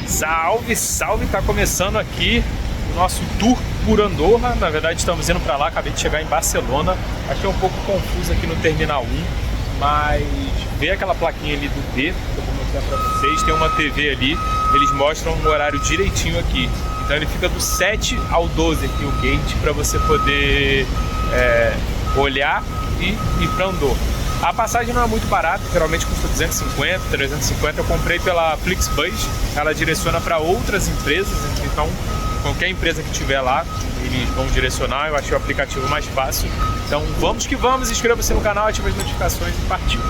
Salve, salve! Tá começando aqui o nosso tour por Andorra. Na verdade estamos indo para lá, acabei de chegar em Barcelona. Achei um pouco confuso aqui no Terminal 1, mas ver aquela plaquinha ali do B, que eu vou mostrar para vocês, tem uma TV ali, eles mostram o horário direitinho aqui. Então ele fica do 7 ao 12 aqui o gate, para você poder olhar e ir para Andorra. A passagem não é muito barata, geralmente custa 250, 350. Eu comprei pela Flixbus, ela direciona para outras empresas, então qualquer empresa que tiver lá, eles vão direcionar. Eu achei o aplicativo mais fácil. Então vamos que vamos, inscreva-se no canal, ative as notificações e partiu!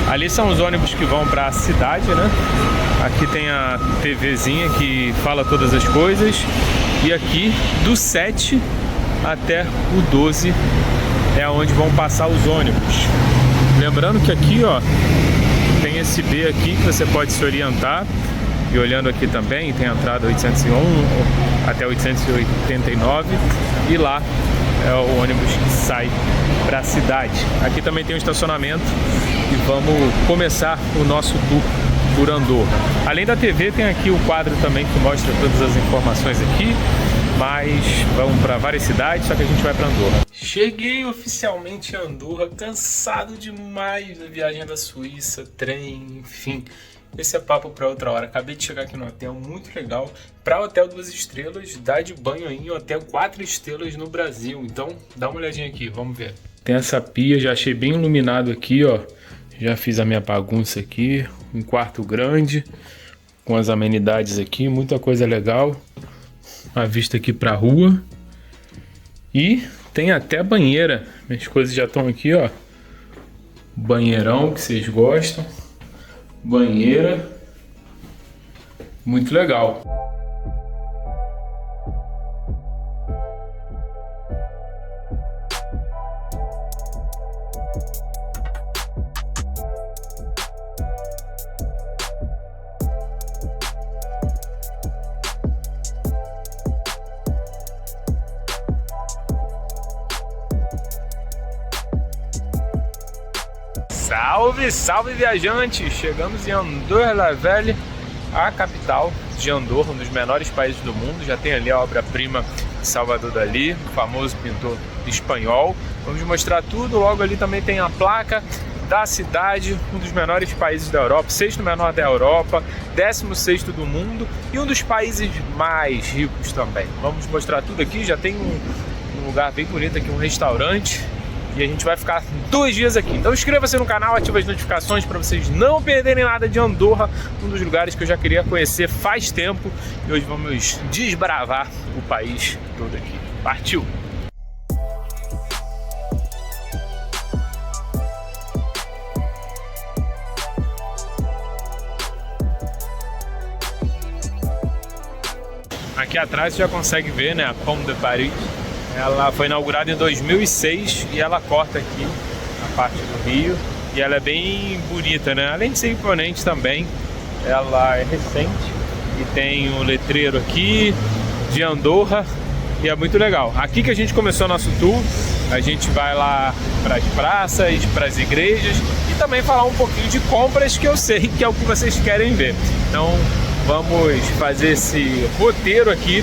Ali são os ônibus que vão para a cidade, né? Aqui tem a TVzinha que fala todas as coisas. E aqui, do 7 até o 12, é onde vão passar os ônibus. Lembrando que aqui, ó, tem esse B aqui que você pode se orientar. E olhando aqui também, tem a entrada 801 até 889. E lá é o ônibus que sai para a cidade. Aqui também tem um estacionamento. E vamos começar o nosso tour por Andorra. Além da TV, tem aqui o quadro também que mostra todas as informações aqui. Mas vamos para várias cidades, só que a gente vai para Andorra. Cheguei oficialmente em Andorra, cansado demais da viagem da Suíça, trem, enfim. Esse é papo para outra hora. Acabei de chegar aqui no hotel, muito legal. Para hotel 2 estrelas, dá de banho aí em hotel 4 estrelas no Brasil. Então, dá uma olhadinha aqui, vamos ver. Tem essa pia, já achei bem iluminado aqui, ó. Já fiz a minha bagunça aqui, um quarto grande, com as amenidades aqui, muita coisa legal. A vista aqui pra rua. E tem até banheira. Minhas coisas já estão aqui, ó. Banheirão que vocês gostam. Banheira. Muito legal. Salve, salve viajantes! Chegamos em Andorra la Vella, a capital de Andorra, um dos menores países do mundo. Já tem ali a obra-prima de Salvador Dalí, o famoso pintor espanhol. Vamos mostrar tudo. Logo ali também tem a placa da cidade, um dos menores países da Europa, 6º menor da Europa, 16º do mundo e um dos países mais ricos também. Vamos mostrar tudo aqui. Já tem um lugar bem bonito aqui, um restaurante. E a gente vai ficar 2 dias aqui. Então inscreva-se no canal, ative as notificações para vocês não perderem nada de Andorra, um dos lugares que eu já queria conhecer faz tempo. E hoje vamos desbravar o país todo aqui. Partiu! Aqui atrás você já consegue ver, né, a Pont de Paris. Ela foi inaugurada em 2006 e ela corta aqui a parte do rio. E ela é bem bonita, né? Além de ser imponente também, ela é recente e tem um letreiro aqui de Andorra e é muito legal. Aqui que a gente começou nosso tour, a gente vai lá para as praças, para as igrejas e também falar um pouquinho de compras, que eu sei que é o que vocês querem ver. Então vamos fazer esse roteiro aqui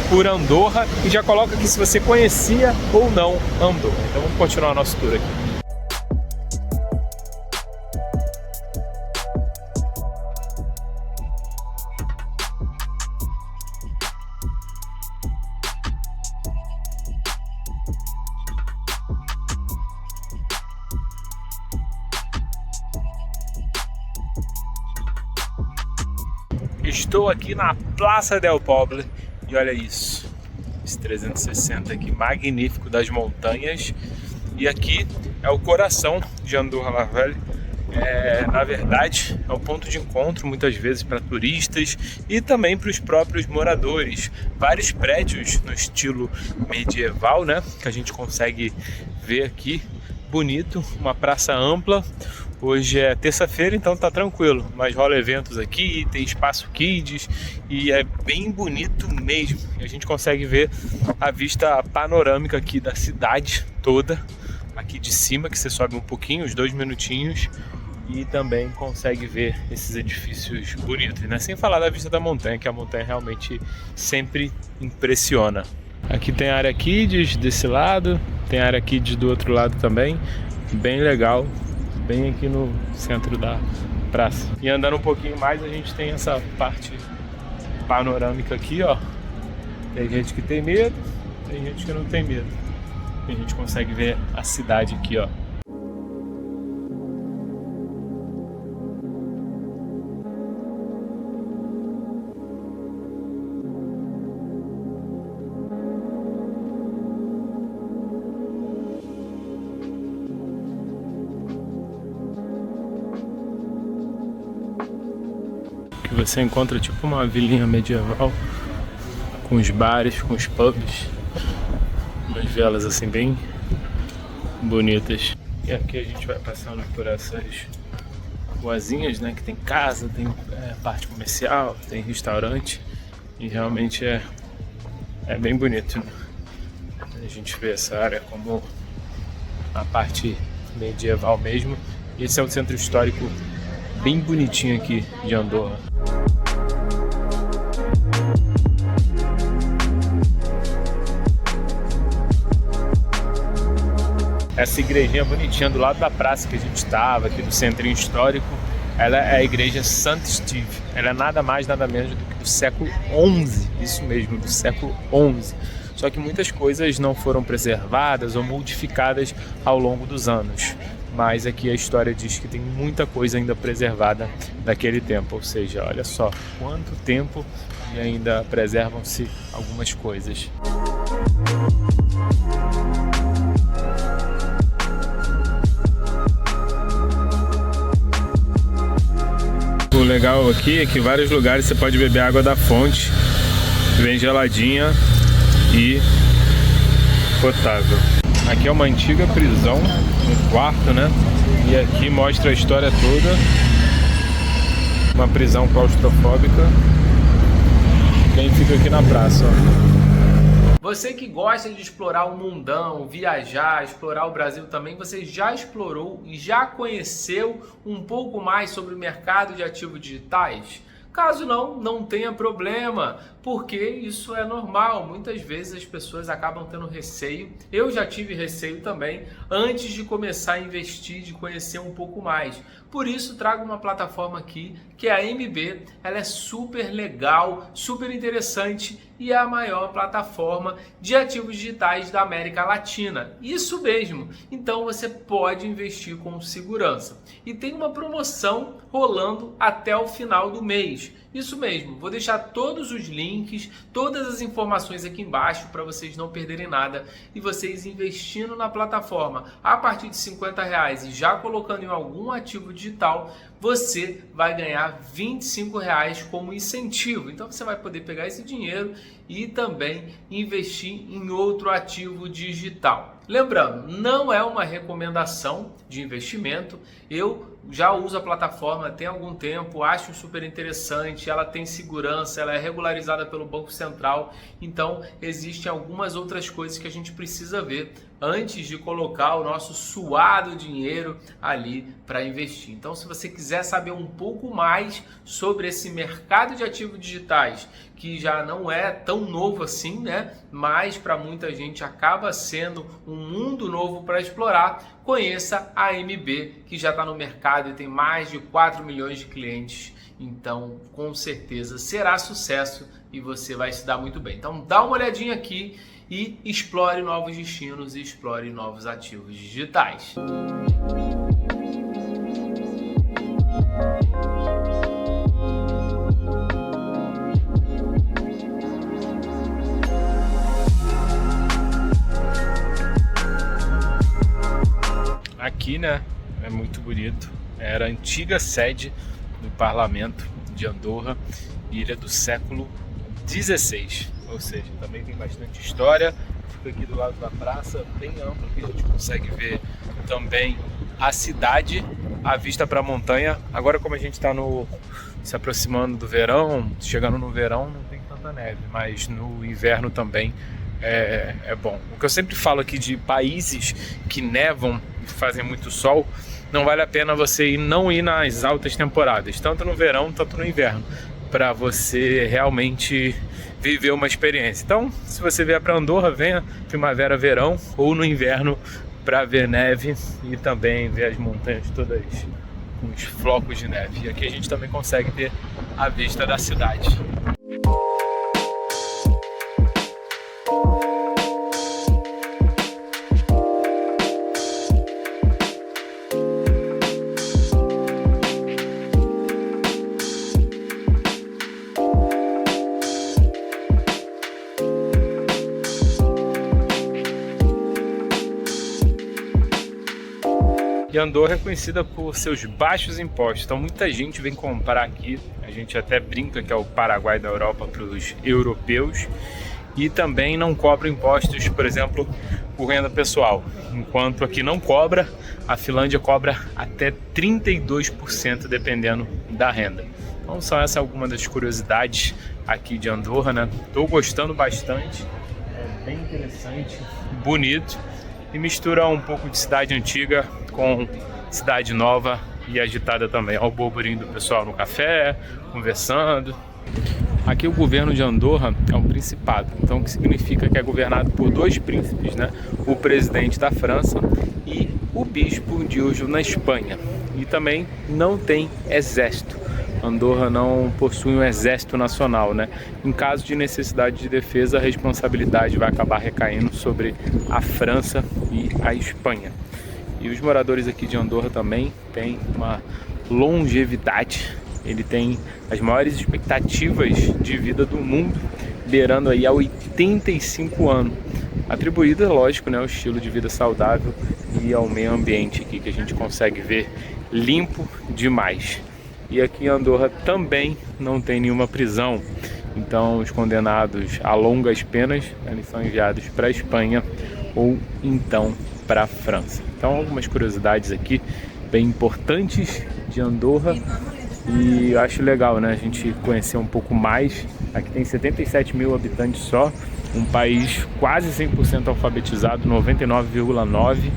por Andorra e já coloca aqui se você conhecia ou não Andorra. Então vamos continuar nosso tour aqui. Estou aqui na Plaça del Poble e olha isso, esse 360 aqui magnífico das montanhas. E aqui é o coração de Andorra la Vella. Na verdade é o ponto de encontro muitas vezes para turistas e também para os próprios moradores. Vários prédios no estilo medieval, né, que a gente consegue ver aqui. Bonito, uma praça ampla, Hoje é terça-feira, então tá tranquilo, mas rola eventos aqui, tem espaço kids e é bem bonito mesmo. A gente consegue ver a vista panorâmica aqui da cidade toda, aqui de cima, que você sobe um pouquinho, uns 2 minutinhos, e também consegue ver esses edifícios bonitos, né? Sem falar da vista da montanha, que a montanha realmente sempre impressiona. Aqui tem a área kids desse lado, tem a área kids do outro lado também, bem legal. Bem aqui no centro da praça. E andando um pouquinho mais, a gente tem essa parte panorâmica aqui, ó. Tem gente que tem medo, tem gente que não tem medo. E a gente consegue ver a cidade aqui, ó. Que você encontra tipo uma vilinha medieval com os bares, com os pubs, umas velas assim bem bonitas. E aqui a gente vai passando por essas ruazinhas, né, que tem casa, tem parte comercial, tem restaurante e realmente é bem bonito, né? A gente vê essa área como a parte medieval mesmo. E esse é o centro histórico bem bonitinho aqui de Andorra. Essa igrejinha bonitinha do lado da praça que a gente estava, aqui do centrinho histórico, ela é a igreja St. Steve. Ela é nada mais, nada menos do que do século XI, isso mesmo, do século XI. Só que muitas coisas não foram preservadas ou modificadas ao longo dos anos. Mas aqui a história diz que tem muita coisa ainda preservada daquele tempo. Ou seja, olha só quanto tempo e ainda preservam-se algumas coisas. O legal aqui é que em vários lugares você pode beber água da fonte, bem geladinha e potável. Aqui é uma antiga prisão, um quarto, né? E aqui mostra a história toda. Uma prisão claustrofóbica. Quem fica aqui na praça, ó. Você que gosta de explorar o mundão, viajar, explorar o Brasil também, você já explorou e já conheceu um pouco mais sobre o mercado de ativos digitais? Caso não tenha problema, porque isso é normal. Muitas vezes as pessoas acabam tendo receio. Eu já tive receio também antes de começar a investir, de conhecer um pouco mais. Por isso trago uma plataforma aqui que é a MB. Ela é super legal, super interessante e é a maior plataforma de ativos digitais da América Latina. Isso mesmo. Então você pode investir com segurança. E tem uma promoção rolando até o final do mês. Isso mesmo, vou deixar todos os links, todas as informações aqui embaixo para vocês não perderem nada e vocês investindo na plataforma a partir de R$50 e já colocando em algum ativo digital, você vai ganhar R$25 como incentivo. Então você vai poder pegar esse dinheiro e também investir em outro ativo digital. Lembrando, não é uma recomendação de investimento. Eu já uso a plataforma tem algum tempo, acho super interessante, ela tem segurança, ela é regularizada pelo Banco Central, então existem algumas outras coisas que a gente precisa ver antes de colocar o nosso suado dinheiro ali para investir. Então, se você quiser saber um pouco mais sobre esse mercado de ativos digitais, que já não é tão novo assim, né? Mas para muita gente acaba sendo um mundo novo para explorar, conheça a MB, que já está no mercado e tem mais de 4 milhões de clientes. Então, com certeza será sucesso e você vai se dar muito bem. Então, dá uma olhadinha aqui e explore novos destinos e explore novos ativos digitais. Aqui, né, é muito bonito. Era a antiga sede do parlamento de Andorra e ele é do século XVI, ou seja, também tem bastante história. Fica aqui do lado da praça, bem amplo, que a gente consegue ver também a cidade a vista para a montanha. Agora, como a gente está se aproximando do verão, chegando no verão, não tem tanta neve, mas no inverno também é bom. O que eu sempre falo aqui de países que nevam e fazem muito sol, não vale a pena você não ir nas altas temporadas, tanto no verão, tanto no inverno, para você realmente viver uma experiência. Então, se você vier para Andorra, venha primavera, verão ou no inverno para ver neve e também ver as montanhas todas com os flocos de neve. E aqui a gente também consegue ter a vista da cidade. E Andorra é conhecida por seus baixos impostos, então muita gente vem comprar aqui. A gente até brinca que é o Paraguai da Europa para os europeus. E também não cobra impostos, por exemplo, por renda pessoal. Enquanto aqui não cobra, a Finlândia cobra até 32% dependendo da renda. Então são essas algumas das curiosidades aqui de Andorra, né? Estou gostando bastante, é bem interessante, bonito. E mistura um pouco de cidade antiga com cidade nova e agitada também. Olha o burburinho do pessoal no café, conversando. Aqui o governo de Andorra é um principado, então o que significa que é governado por dois príncipes, né? O presidente da França e o bispo de Oslo na Espanha. E também não tem exército. Andorra não possui um exército nacional, né? Em caso de necessidade de defesa, a responsabilidade vai acabar recaindo sobre a França e a Espanha. E os moradores aqui de Andorra também têm uma longevidade. Ele tem as maiores expectativas de vida do mundo, beirando aí a 85 anos. Atribuída, lógico, né, ao estilo de vida saudável e ao meio ambiente aqui, que a gente consegue ver limpo demais. E aqui em Andorra também não tem nenhuma prisão, então os condenados a longas penas, eles são enviados para a Espanha ou então para a França. Então algumas curiosidades aqui bem importantes de Andorra e eu acho legal, né, a gente conhecer um pouco mais. Aqui tem 77 mil habitantes só, um país quase 100% alfabetizado, 99,9%,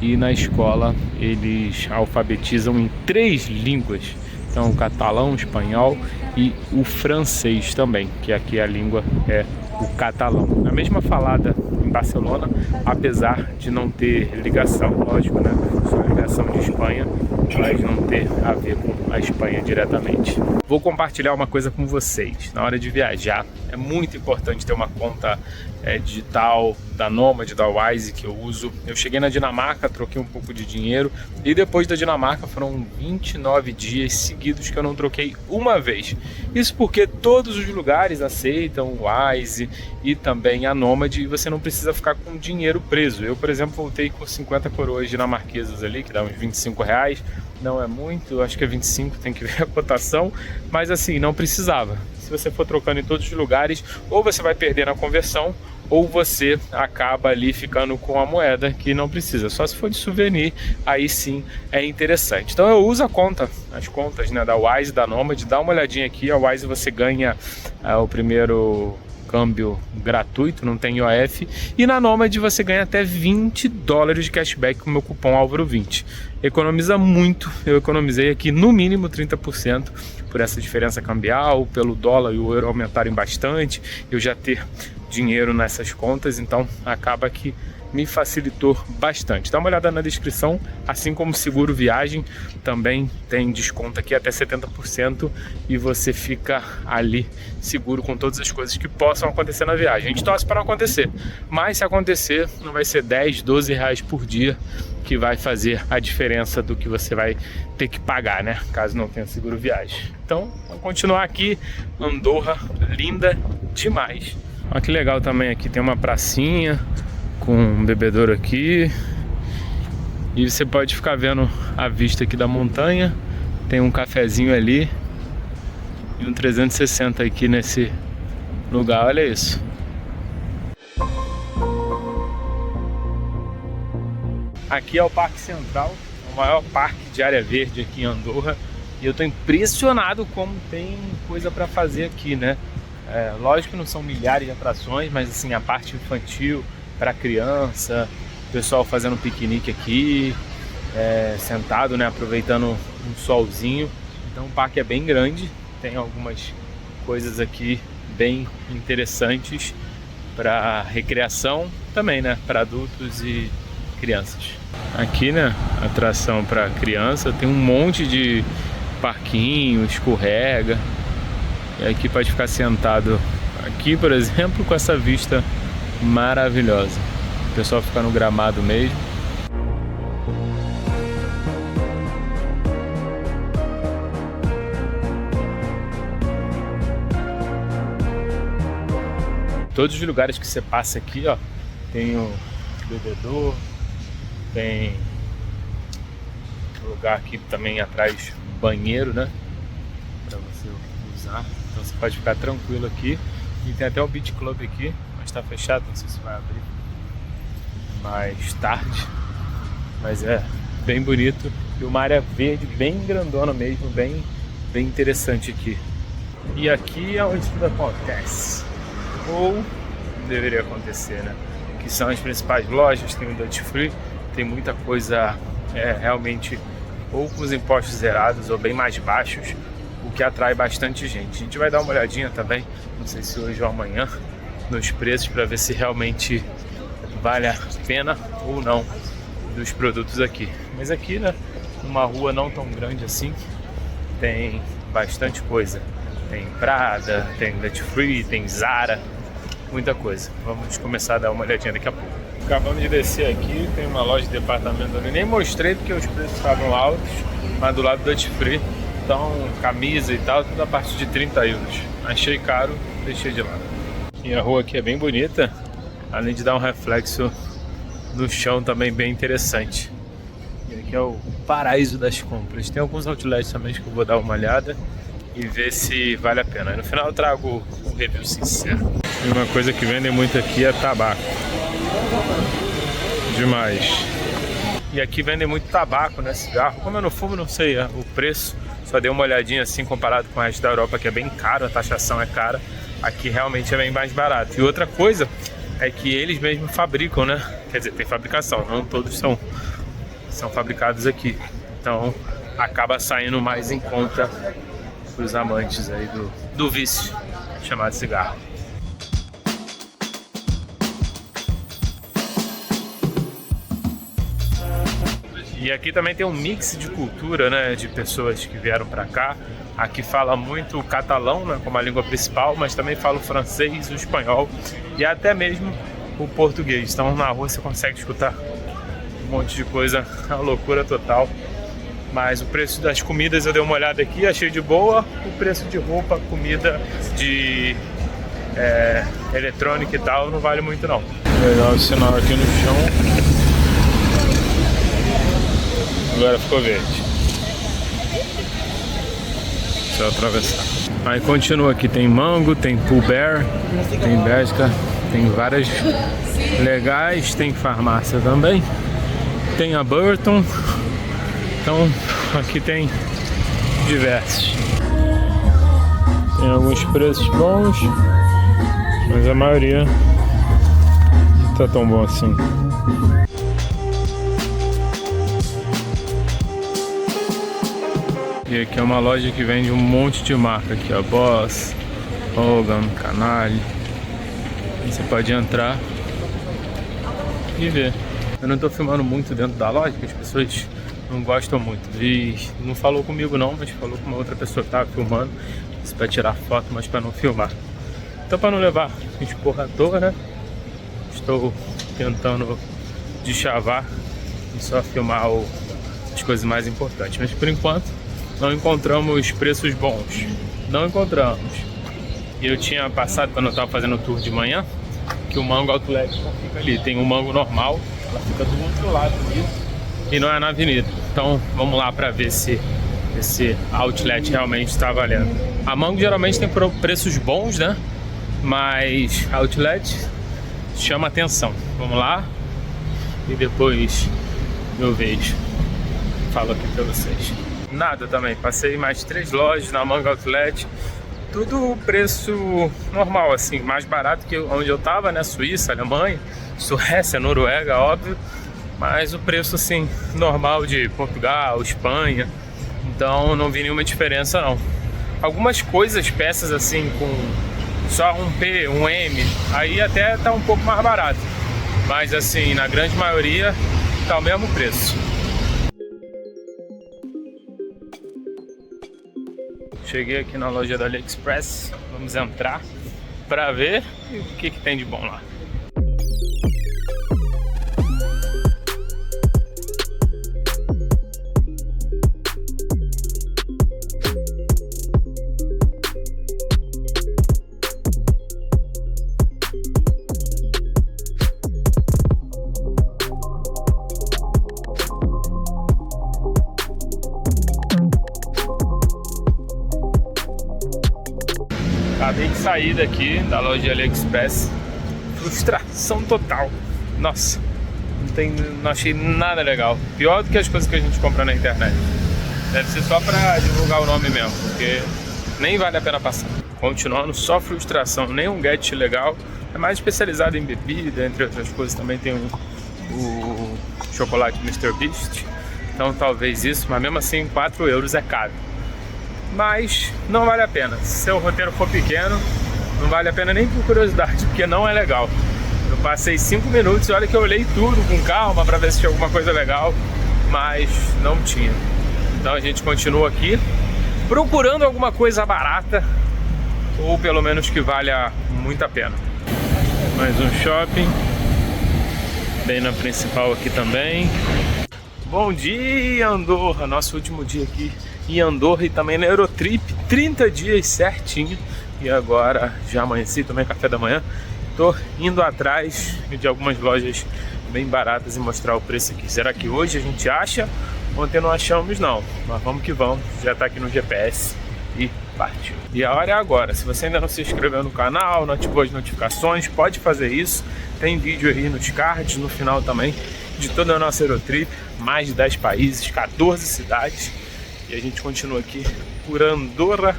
e na escola eles alfabetizam em 3 línguas. Então, o catalão, o espanhol e o francês também, que aqui a língua é o catalão. A mesma falada em Barcelona, apesar de não ter ligação, lógico, né? Só ligação de Espanha, mas não ter a ver com a Espanha diretamente. Vou compartilhar uma coisa com vocês. Na hora de viajar, é muito importante ter uma conta digital da Nomad, da Wise, que eu uso. Eu cheguei na Dinamarca, troquei um pouco de dinheiro e depois da Dinamarca foram 29 dias seguidos que eu não troquei uma vez. Isso porque todos os lugares aceitam o Wise e também a Nomad e você não precisa ficar com dinheiro preso. Eu, por exemplo, voltei com 50 coroas dinamarquesas ali, que dá uns 25 reais. Não é muito, acho que é 25, tem que ver a cotação, mas assim, não precisava. Se você for trocando em todos os lugares, ou você vai perder na conversão, ou você acaba ali ficando com a moeda que não precisa. Só se for de souvenir, aí sim é interessante. Então eu uso as contas, né, da Wise, da Nomad. Dá uma olhadinha aqui, a Wise você ganha o primeiro câmbio gratuito, não tem IOF, e na Nomad você ganha até $20 de cashback com o meu cupom Álvaro20. Economiza muito, eu economizei aqui no mínimo 30% por essa diferença cambial, pelo dólar e o euro aumentarem bastante, eu já ter dinheiro nessas contas, então acaba que me facilitou bastante. Dá uma olhada na descrição, assim como seguro viagem, também tem desconto aqui até 70% e você fica ali seguro com todas as coisas que possam acontecer na viagem. A gente torce para não acontecer, mas se acontecer, não vai ser 10, 12 reais por dia que vai fazer a diferença do que você vai ter que pagar, né? Caso não tenha seguro viagem. Então, vamos continuar aqui. Andorra, linda demais. Olha que legal também, aqui tem uma pracinha com um bebedouro aqui e você pode ficar vendo a vista aqui da montanha. Tem um cafezinho ali e um 360 aqui nesse lugar, olha isso. Aqui é o Parque Central, maior parque de área verde aqui em Andorra. E eu tô impressionado como tem coisa para fazer aqui, né? Lógico que não são milhares de atrações, mas assim, a parte infantil para criança, o pessoal fazendo piquenique aqui, sentado, né, aproveitando um solzinho. Então o parque é bem grande, tem algumas coisas aqui bem interessantes para recreação também, né, para adultos e crianças. Aqui, né, atração para criança, tem um monte de parquinho, escorrega. E aqui pode ficar sentado aqui, por exemplo, com essa vista maravilhosa. O pessoal fica no gramado mesmo. Todos os lugares que você passa aqui, ó, tem o bebedor, tem lugar aqui também atrás, banheiro, né, para você usar. Então você pode ficar tranquilo aqui. E tem até o Beach Club aqui, mas tá fechado, não sei se vai abrir mais tarde. Mas é bem bonito e uma área verde bem grandona mesmo, bem interessante aqui. E aqui é onde tudo acontece, ou deveria acontecer, né? Que são as principais lojas, tem o Duty Free, tem muita coisa realmente ou com os impostos zerados ou bem mais baixos, o que atrai bastante gente. A gente vai dar uma olhadinha também, não sei se hoje ou amanhã, nos preços para ver se realmente vale a pena ou não dos produtos aqui. Mas aqui, né, uma rua não tão grande assim, tem bastante coisa. Tem Prada, tem Duty Free, tem Zara, muita coisa. Vamos começar a dar uma olhadinha daqui a pouco. Acabamos de descer aqui, tem uma loja de departamento ali. Nem mostrei porque os preços estavam altos, mas do lado do Duty Free, então camisa e tal, tudo a partir de 30 euros. Achei caro, deixei de lado. E a rua aqui é bem bonita, além de dar um reflexo no chão também bem interessante. E aqui é o paraíso das compras. Tem alguns outlets também que eu vou dar uma olhada e ver se vale a pena. E no final eu trago um review sincero. E uma coisa que vendem muito aqui é tabaco. Demais. E aqui vendem muito tabaco, né? Cigarro. Como eu não fumo, não sei o preço. Só dei uma olhadinha assim comparado com o resto da Europa, que é bem caro, a taxação é cara. Aqui realmente é bem mais barato. E outra coisa é que eles mesmos fabricam, né? Quer dizer, tem fabricação, não todos são fabricados aqui. Então acaba saindo mais em conta para os amantes aí do vício chamado cigarro. E aqui também tem um mix de cultura, né, de pessoas que vieram para cá. Aqui fala muito o catalão, né, como a língua principal, mas também fala o francês, o espanhol e até mesmo o português. Então na rua você consegue escutar um monte de coisa, uma loucura total. Mas o preço das comidas eu dei uma olhada aqui, achei de boa. O preço de roupa, comida, de eletrônica e tal, não vale muito não. Legal o sinal aqui no chão. Agora ficou verde. Deixa eu atravessar. Aí continua aqui, tem mango, tem Pooh Bear, tem Bershka, tem várias legais, tem farmácia também. Tem a Burton. Então aqui tem diversos. Tem alguns preços bons, mas a maioria não tá tão bom assim. E aqui é uma loja que vende um monte de marca aqui, ó, Boss, Hogan, Canalha. Você pode entrar e ver. Eu não tô filmando muito dentro da loja, porque as pessoas não gostam muito. E não falou comigo não, mas falou com uma outra pessoa que tava filmando. Isso pra tirar foto, mas pra não filmar. Então pra não levar esporrador, né? Estou tentando deschavar e só filmar as coisas mais importantes. Mas por enquanto não encontramos preços bons. Não encontramos. E eu tinha passado, quando eu tava fazendo o tour de manhã, que o Mango Outlet não fica ali. Tem um Mango normal, ela fica do outro lado ali e não é na avenida. Então vamos lá para ver se esse outlet realmente está valendo. A Mango geralmente tem preços bons, né? Mas outlet chama atenção. Vamos lá e depois eu vejo. falo aqui pra vocês. Nada também, passei mais 3 lojas na Manga Outlet, tudo preço normal, assim, mais barato que onde eu tava, né? Suíça, Alemanha, Suécia, Noruega, óbvio, mas o preço assim, normal de Portugal, Espanha, então não vi nenhuma diferença não. Algumas coisas, peças assim, com só um P, um M, aí até tá um pouco mais barato, mas assim, na grande maioria tá o mesmo preço. Cheguei aqui na loja da AliExpress, vamos entrar para ver o que tem de bom lá. Acabei de sair daqui da loja de AliExpress, frustração total. Nossa, não achei nada legal. Pior do que as coisas que a gente compra na internet. Deve ser só pra divulgar o nome mesmo, porque nem vale a pena passar. Continuando, só frustração, nenhum gadget legal. É mais especializado em bebida, entre outras coisas. Também tem o chocolate Mr. Beast, então talvez isso, mas mesmo assim 4 euros é caro. Mas não vale a pena. Se seu roteiro for pequeno, não vale a pena nem por curiosidade, porque não é legal. Eu passei 5 minutos e olha que eu olhei tudo com calma para ver se tinha alguma coisa legal, mas não tinha. Então a gente continua aqui procurando alguma coisa barata, ou pelo menos que valha muito a pena. Mais um shopping, bem na principal aqui também. Bom dia, Andorra! Nosso último dia aqui em Andorra e também na Eurotrip, 30 dias certinho. E agora já amanheci, tomei café da manhã. Tô indo atrás de algumas lojas bem baratas e mostrar o preço aqui. Será que hoje a gente acha? Ontem não achamos não, mas vamos que vamos. Já tá aqui no GPS e partiu. E a hora é agora. Se você ainda não se inscreveu no canal, não ativou as notificações, pode fazer isso. Tem vídeo aí nos cards, no final também, de toda a nossa Eurotrip, mais de 10 países, 14 cidades, e a gente continua aqui por Andorra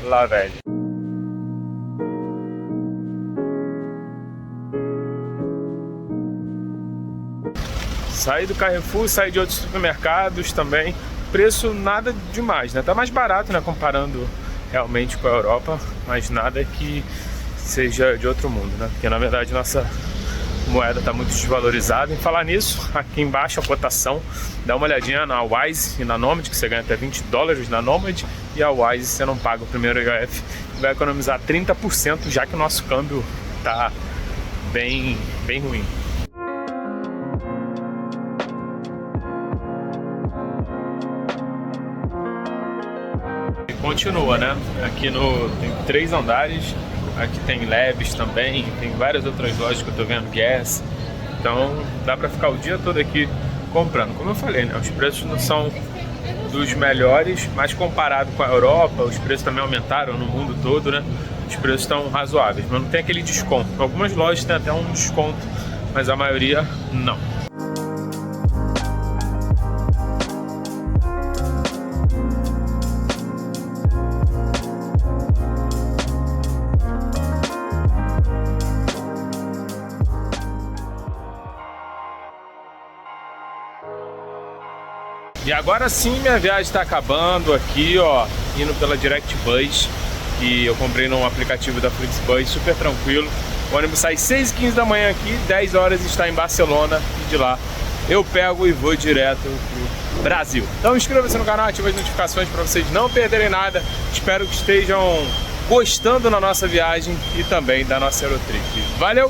la Vella. Saí do Carrefour, saí de outros supermercados também, preço nada demais, né? Tá mais barato, né, comparando realmente com a Europa, mas nada que seja de outro mundo, né? Porque na verdade nossa moeda está muito desvalorizada. Em falar nisso, aqui embaixo a cotação, dá uma olhadinha na Wise e na Nomad, que você ganha até $20 na Nomad, e a Wise você não paga o primeiro IOF, vai economizar 30%, já que o nosso câmbio tá bem ruim. E continua, né? Aqui tem 3 andares. Aqui tem Leves também, tem várias outras lojas que eu tô vendo, Guess. Então dá pra ficar o dia todo aqui comprando. Como eu falei, né, os preços não são dos melhores, mas comparado com a Europa, os preços também aumentaram no mundo todo, né? Os preços estão razoáveis, mas não tem aquele desconto. Algumas lojas têm até um desconto, mas a maioria não. E agora sim minha viagem está acabando aqui, ó, indo pela DirectBus, que eu comprei num aplicativo da Flixbus, super tranquilo. O ônibus sai 6h15 da manhã aqui, 10 horas está em Barcelona, e de lá eu pego e vou direto pro Brasil. Então inscreva-se no canal, ative as notificações para vocês não perderem nada. Espero que estejam gostando da nossa viagem e também da nossa Eurotrip. Valeu!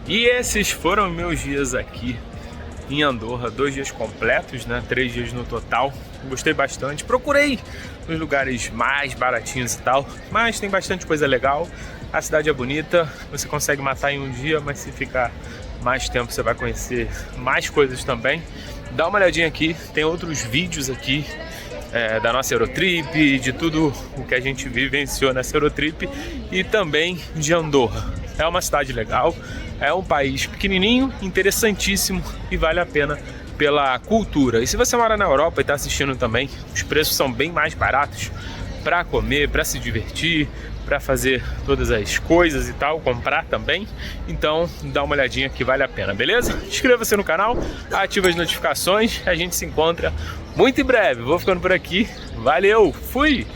E esses foram meus dias aqui em Andorra, 2 dias completos, né? 3 dias no total. Gostei bastante. Procurei os lugares mais baratinhos e tal, mas tem bastante coisa legal. A cidade é bonita, você consegue matar em um dia, mas se ficar mais tempo você vai conhecer mais coisas também. Dá uma olhadinha aqui, tem outros vídeos aqui da nossa Eurotrip, de tudo o que a gente vivenciou nessa Eurotrip e também de Andorra. É uma cidade legal, é um país pequenininho, interessantíssimo e vale a pena pela cultura. E se você mora na Europa e está assistindo também, os preços são bem mais baratos para comer, para se divertir, para fazer todas as coisas e tal, comprar também. Então dá uma olhadinha que vale a pena, beleza? Inscreva-se no canal, ative as notificações, a gente se encontra muito em breve. Vou ficando por aqui, valeu, fui!